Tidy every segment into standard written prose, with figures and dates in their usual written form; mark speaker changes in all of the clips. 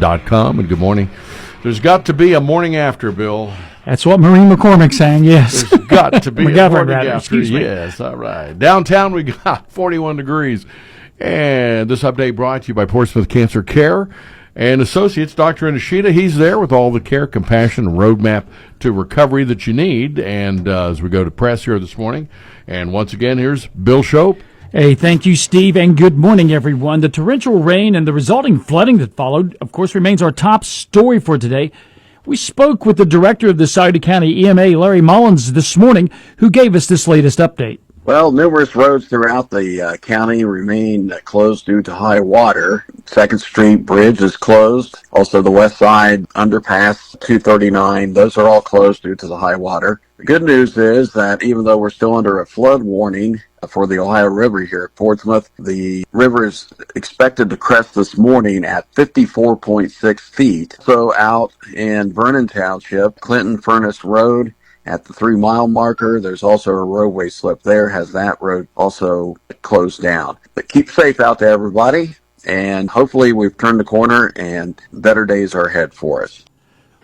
Speaker 1: WNXT.com. And good morning. There's got to be a morning after, Bill.
Speaker 2: That's what Maureen McCormick's saying, yes.
Speaker 1: There's got to be a morning after.
Speaker 2: Excuse me.
Speaker 1: Yes, all right. Downtown, we got 41 degrees. And this update brought to you by Portsmouth Cancer Care and Associates. Dr. Inishita, he's there with all the care, compassion, and roadmap to recovery that you need. And as we go to press here this morning, and once again, here's Bill Shope.
Speaker 2: Hey, thank you, Steve, and good morning, everyone. The torrential rain and the resulting flooding that followed, of course, remains our top story for today. We spoke with the director of the Sauter County EMA, Larry Mullins, this morning, who gave us this latest update.
Speaker 3: Well, numerous roads throughout the county remain closed due to high water. 2nd Street Bridge is closed. Also, the West Side Underpass, 239, those are all closed due to the high water. The good news is that even though we're still under a flood warning for the Ohio River here at Portsmouth, the river is expected to crest this morning at 54.6 feet. So out in Vernon Township, Clinton Furnace Road, at the 3-mile marker, there's also a roadway slip there, has that road also closed down. But keep safe out there, everybody, and hopefully we've turned the corner and better days are ahead for us.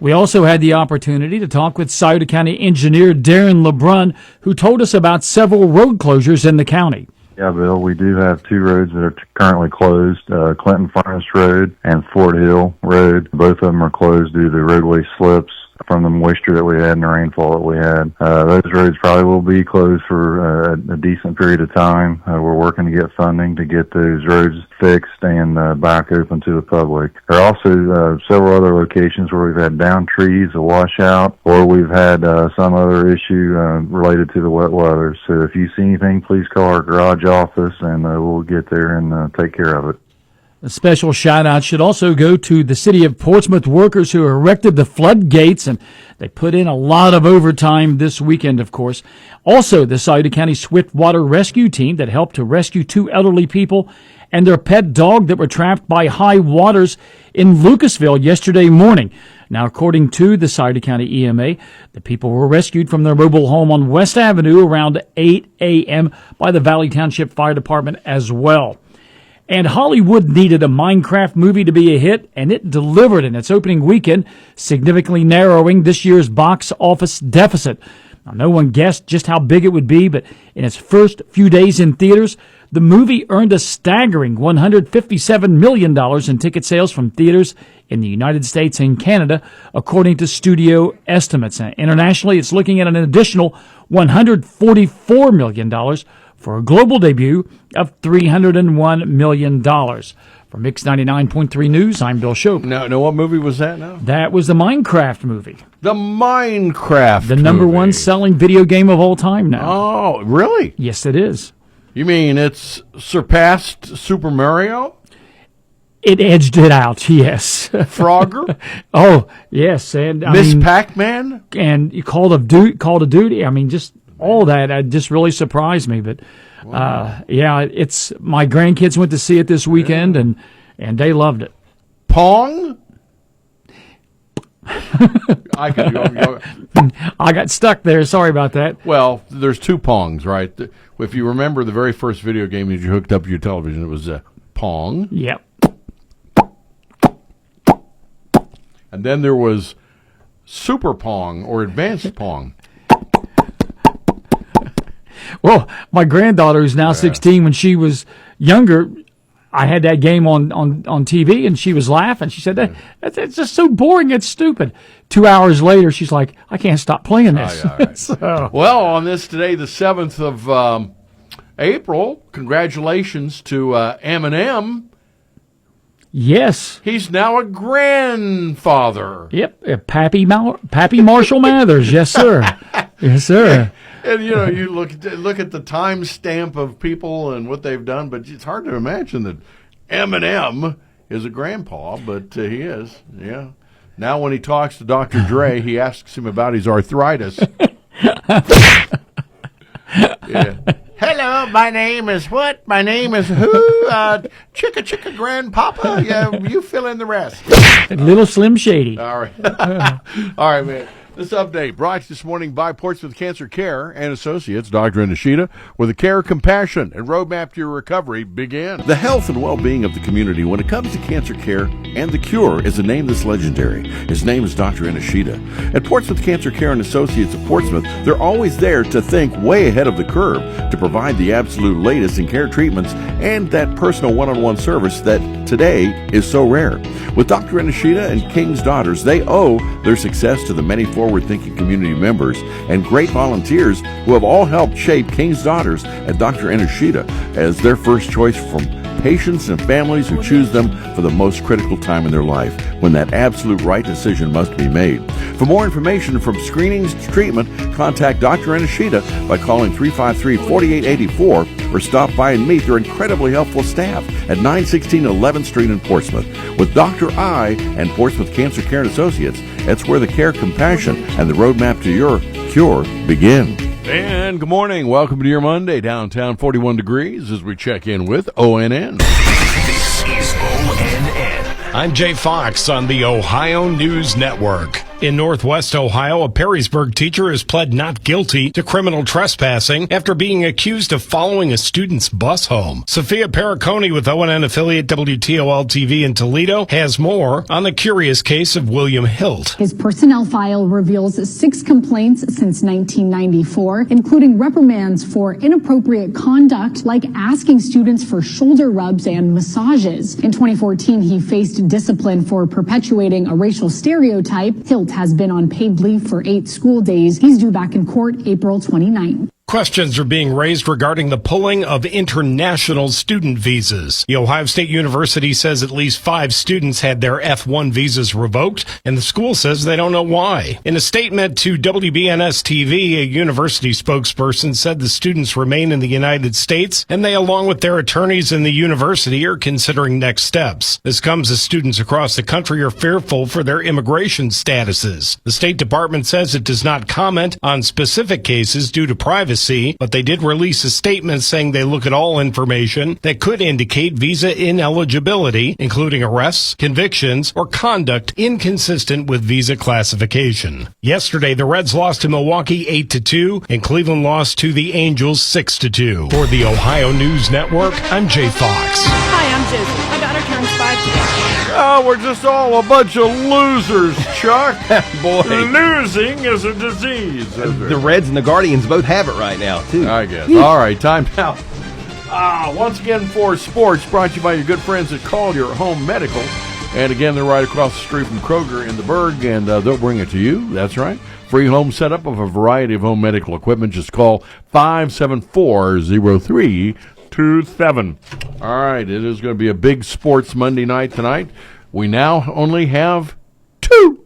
Speaker 2: We also had the opportunity to talk with Sauter County engineer Darren LeBrun, who told us about several road closures in the county.
Speaker 4: Yeah, Bill, we do have two roads that are currently closed, Clinton Furnace Road and Fort Hill Road. Both of them are closed due to roadway slips from the moisture that we had and the rainfall that we had. Those roads probably will be closed for a decent period of time. We're working to get funding to get those roads fixed and back open to the public. There are also several other locations where we've had downed trees, a washout, or we've had some other issue related to the wet weather. So if you see anything, please call our garage office and we'll get there and take care of it.
Speaker 2: A special shout-out should also go to the City of Portsmouth workers who erected the floodgates, and they put in a lot of overtime this weekend, of course. Also, the Sauter County Swiftwater Rescue Team that helped to rescue two elderly people and their pet dog that were trapped by high waters in Lucasville yesterday morning. Now, according to the Sauter County EMA, the people were rescued from their mobile home on West Avenue around 8 a.m. by the Valley Township Fire Department as well. And Hollywood needed a Minecraft movie to be a hit, and it delivered in its opening weekend, significantly narrowing this year's box office deficit. Now, no one guessed just how big it would be, but in its first few days in theaters, the movie earned a staggering $157 million in ticket sales from theaters in the United States and Canada, according to studio estimates. And internationally, it's looking at an additional $144 million for a global debut of $301 million. For Mix 99.3 News, I'm Bill Shope.
Speaker 1: Now, what movie was that now?
Speaker 2: That was the Minecraft movie.
Speaker 1: The Minecraft
Speaker 2: The number
Speaker 1: movie.
Speaker 2: one selling video game of all time now.
Speaker 1: Oh, really?
Speaker 2: Yes, it is.
Speaker 1: You mean it's surpassed Super Mario?
Speaker 2: It edged it out, yes.
Speaker 1: Frogger?
Speaker 2: Oh, yes. And
Speaker 1: Miss Pac-Man?
Speaker 2: And Call of Duty. I mean, just all that just really surprised me. But, yeah, it's my grandkids went to see it this weekend, and they loved it.
Speaker 1: Pong? I
Speaker 2: got stuck there. Sorry about that.
Speaker 1: Well, there's two Pongs, right? If you remember the very first video game that you hooked up to your television, it was Pong.
Speaker 2: Yep.
Speaker 1: And then there was Super Pong or Advanced Pong.
Speaker 2: Well, my granddaughter, who's now 16, when she was younger, I had that game on TV, and she was laughing. She said, "It's just so boring. It's stupid." 2 hours later, she's like, "I can't stop playing this."
Speaker 1: Oh, yeah, right.
Speaker 2: So,
Speaker 1: well, on this today, the 7th of April, congratulations to Eminem.
Speaker 2: yes.
Speaker 1: He's now a grandfather.
Speaker 2: Yep. Pappy Marshall Mathers. Yes, sir. Yes, sir.
Speaker 1: And, you know, you look at the time stamp of people and what they've done, but it's hard to imagine that Eminem is a grandpa, but he is, yeah. Now when he talks to Dr. Dre, he asks him about his arthritis. Yeah. Hello, my name is what? My name is who? Chicka Grandpapa? Yeah, you fill in the rest.
Speaker 2: Little Slim Shady.
Speaker 1: All right. All right, man. This update brought to you this morning by Portsmouth Cancer Care and Associates, Dr. Nishida, where the care, compassion, and roadmap to your recovery begin. The health and well-being of the community when it comes to cancer care and the cure is a name that's legendary. His name is Dr. Nishida. At Portsmouth Cancer Care and Associates of Portsmouth, they're always there to think way ahead of the curve to provide the absolute latest in care treatments and that personal one-on-one service that today is so rare. With Dr. Nishida and King's Daughters, they owe their success to the many forward-thinking community members and great volunteers who have all helped shape King's Daughters and Dr. Nishida as their first choice from patients and families who choose them for the most critical time in their life when that absolute right decision must be made. For more information from screenings to treatment, contact Dr. Nishida by calling 353-4884 or stop by and meet their incredibly helpful staff at 916 11th Street in Portsmouth. With Dr. I and Portsmouth Cancer Care and Associates, that's where the care, compassion, and the roadmap to your cure begin. And good morning. Welcome to your Monday. Downtown 41 degrees as we check in with ONN.
Speaker 5: This is ONN. I'm Jay Fox on the Ohio News Network. In Northwest Ohio, a Perrysburg teacher has pled not guilty to criminal trespassing after being accused of following a student's bus home. Sophia Perricone with ONN affiliate WTOL-TV in Toledo has more on the curious case of William Hilt.
Speaker 6: His personnel file reveals 6 complaints since 1994, including reprimands for inappropriate conduct like asking students for shoulder rubs and massages. In 2014, he faced discipline for perpetuating a racial stereotype. Hilt has been on paid leave for 8 school days. He's due back in court April 29.
Speaker 5: Questions are being raised regarding the pulling of international student visas. The Ohio State University says at least 5 students had their F1 visas revoked, and the school says they don't know why. In a statement to WBNS-TV, a university spokesperson said the students remain in the United States, and they, along with their attorneys in the university, are considering next steps. This comes as students across the country are fearful for their immigration statuses. The State Department says it does not comment on specific cases due to privacy, but they did release a statement saying they look at all information that could indicate visa ineligibility, including arrests, convictions, or conduct inconsistent with visa classification. Yesterday, the Reds lost to Milwaukee 8-2, and Cleveland lost to the Angels 6-2. For the Ohio News Network, I'm Jay Fox.
Speaker 7: Hi, I'm Josie. My daughter turns 5 today.
Speaker 1: Oh, we're just all a bunch of losers, Chuck.
Speaker 8: Boy.
Speaker 1: Losing is a disease.
Speaker 8: The Reds and the Guardians both have it right now, too.
Speaker 1: I guess. All right, time out. Once again for sports, brought to you by your good friends at Collier Home Medical. And again, they're right across the street from Kroger in the Berg, and they'll bring it to you. That's right. Free home setup of a variety of home medical equipment. Just call 574-0327. All right, it is going to be a big sports Monday night tonight. We now only have two.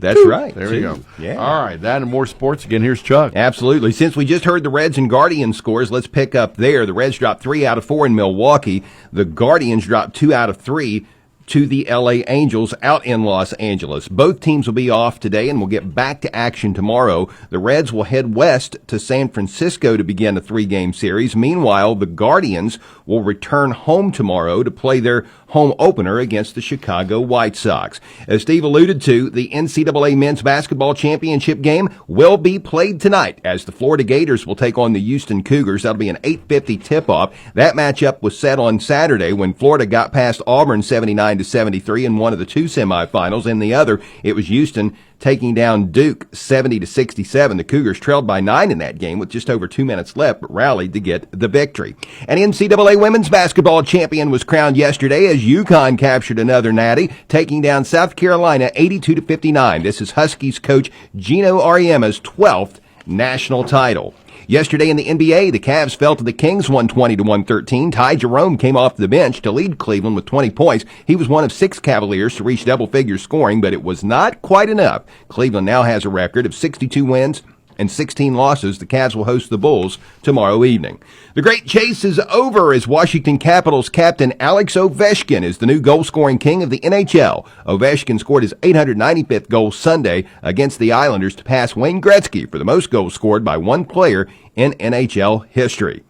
Speaker 8: That's right.
Speaker 1: There you go.
Speaker 8: Yeah.
Speaker 1: All right, that and more sports. Again, here's Chuck.
Speaker 8: Absolutely. Since we just heard the Reds and Guardians scores, let's pick up there. The Reds dropped 3 out of 4 in Milwaukee. The Guardians dropped 2 out of 3 to the L.A. Angels out in Los Angeles. Both teams will be off today and will get back to action tomorrow. The Reds will head west to San Francisco to begin a 3-game series. Meanwhile, the Guardians will return home tomorrow to play their home opener against the Chicago White Sox. As Steve alluded to, the NCAA Men's Basketball Championship game will be played tonight as the Florida Gators will take on the Houston Cougars. That'll be an 8:50 tip-off. That matchup was set on Saturday when Florida got past Auburn 79-73 in one of the 2 semifinals. In the other, it was Houston taking down Duke 70-67. The Cougars trailed by 9 in that game with just over 2 minutes left, but rallied to get the victory. An NCAA women's basketball champion was crowned yesterday as UConn captured another natty, taking down South Carolina 82-59. This is Huskies coach Gino Auriemma's 12th national title. Yesterday in the NBA, the Cavs fell to the Kings 120-113. Ty Jerome came off the bench to lead Cleveland with 20 points. He was one of 6 Cavaliers to reach double-figure scoring, but it was not quite enough. Cleveland now has a record of 62 wins and 16 losses. The Cavs will host the Bulls tomorrow evening. The great chase is over as Washington Capitals captain Alex Ovechkin is the new goal-scoring king of the NHL. Ovechkin scored his 895th goal Sunday against the Islanders to pass Wayne Gretzky for the most goals scored by one player in NHL history.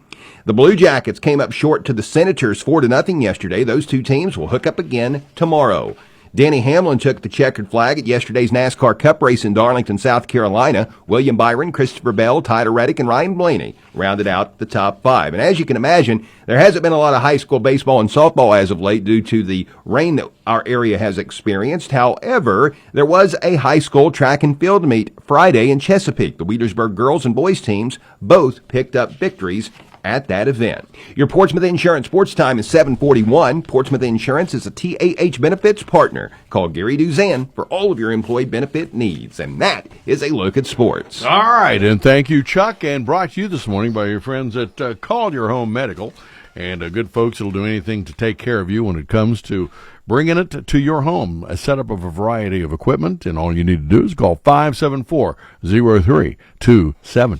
Speaker 8: The Blue Jackets came up short to the Senators 4-0 yesterday. Those 2 teams will hook up again tomorrow. Danny Hamlin took the checkered flag at yesterday's NASCAR Cup race in Darlington, South Carolina. William Byron, Christopher Bell, Tyler Reddick, and Ryan Blaney rounded out the top 5. And as you can imagine, there hasn't been a lot of high school baseball and softball as of late due to the rain that our area has experienced. However, there was a high school track and field meet Friday in Chesapeake. The Wheelersburg girls and boys teams both picked up victories at that event. Your Portsmouth Insurance Sports Time is 7:41. Portsmouth Insurance is a TAH benefits partner. Call Gary Duzan for all of your employee benefit needs. And that is a look at sports.
Speaker 1: All right, and thank you, Chuck, and brought to you this morning by your friends at Call Your Home Medical. And good folks that'll do anything to take care of you when it comes to bringing it to your home. A setup of a variety of equipment, and all you need to do is call 574-0327.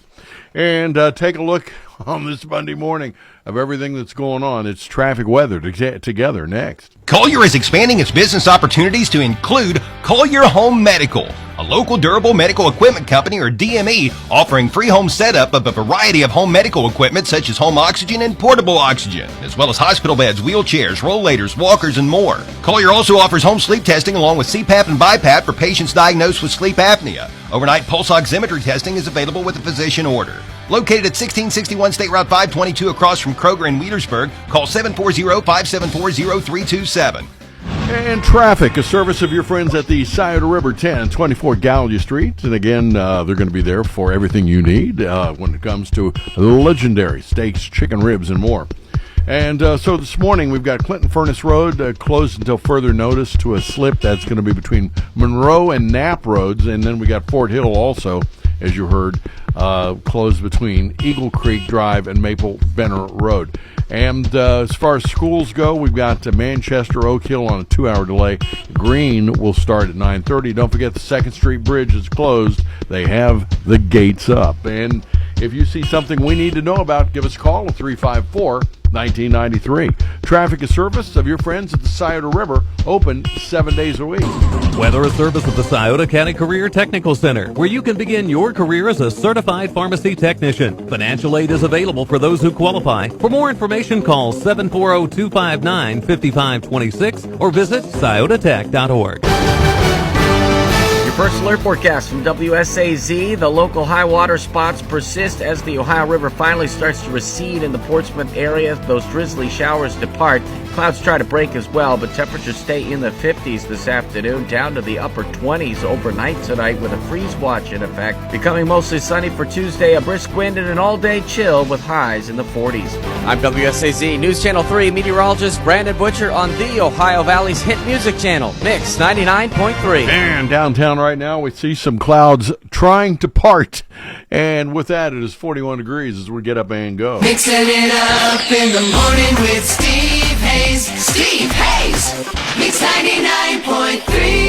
Speaker 1: And take a look on this Monday morning of everything that's going on. It's traffic weather together next.
Speaker 8: Collier is expanding its business opportunities to include Collier Home Medical, a local durable medical equipment company, or DME, offering free home setup of a variety of home medical equipment such as home oxygen and portable oxygen, as well as hospital beds, wheelchairs, rollators, walkers, and more. Collier also offers home sleep testing along with CPAP and BiPAP for patients diagnosed with sleep apnea. Overnight pulse oximetry testing is available with a physician order. Located at 1661 State Route 522 across from Kroger in Wheelersburg, call 740-574-0327.
Speaker 1: And traffic, a service of your friends at the Scioto River 1024 Gallia Street. And again, they're going to be there for everything you need when it comes to legendary steaks, chicken ribs, and more. And so this morning we've got Clinton Furnace Road closed until further notice to a slip that's going to be between Monroe and Knapp Roads. And then we got Fort Hill also, as you heard, closed between Eagle Creek Drive and Maple Benner Road. And as far as schools go, we've got Manchester, Oak Hill on a 2-hour delay. Green will start at 9:30. Don't forget the 2nd Street Bridge is closed. They have the gates up. And if you see something we need to know about, give us a call at 354-1993. Traffic is service of your friends at the Scioto River, open 7 days a week.
Speaker 9: Weather is service of the Scioto County Career Technical Center, where you can begin your career as a certified pharmacy technician. Financial aid is available for those who qualify. For more information, call 740-259-5526 or visit sciototech.org.
Speaker 10: First alert forecast from WSAZ. The local high water spots persist as the Ohio River finally starts to recede in the Portsmouth area. Those drizzly showers depart. Clouds try to break as well, but temperatures stay in the 50s this afternoon, down to the upper 20s overnight tonight with a freeze watch in effect. Becoming mostly sunny for Tuesday, a brisk wind and an all-day chill with highs in the 40s.
Speaker 11: I'm WSAZ News Channel 3 meteorologist Brandon Butcher on the Ohio Valley's hit music channel, Mix 99.3.
Speaker 1: And downtown right now, we see some clouds trying to part. And with that, it is 41 degrees as we get up and go.
Speaker 12: Mixing it up in the morning with Steve Hayes. Steve Hayes. Mix 99.3.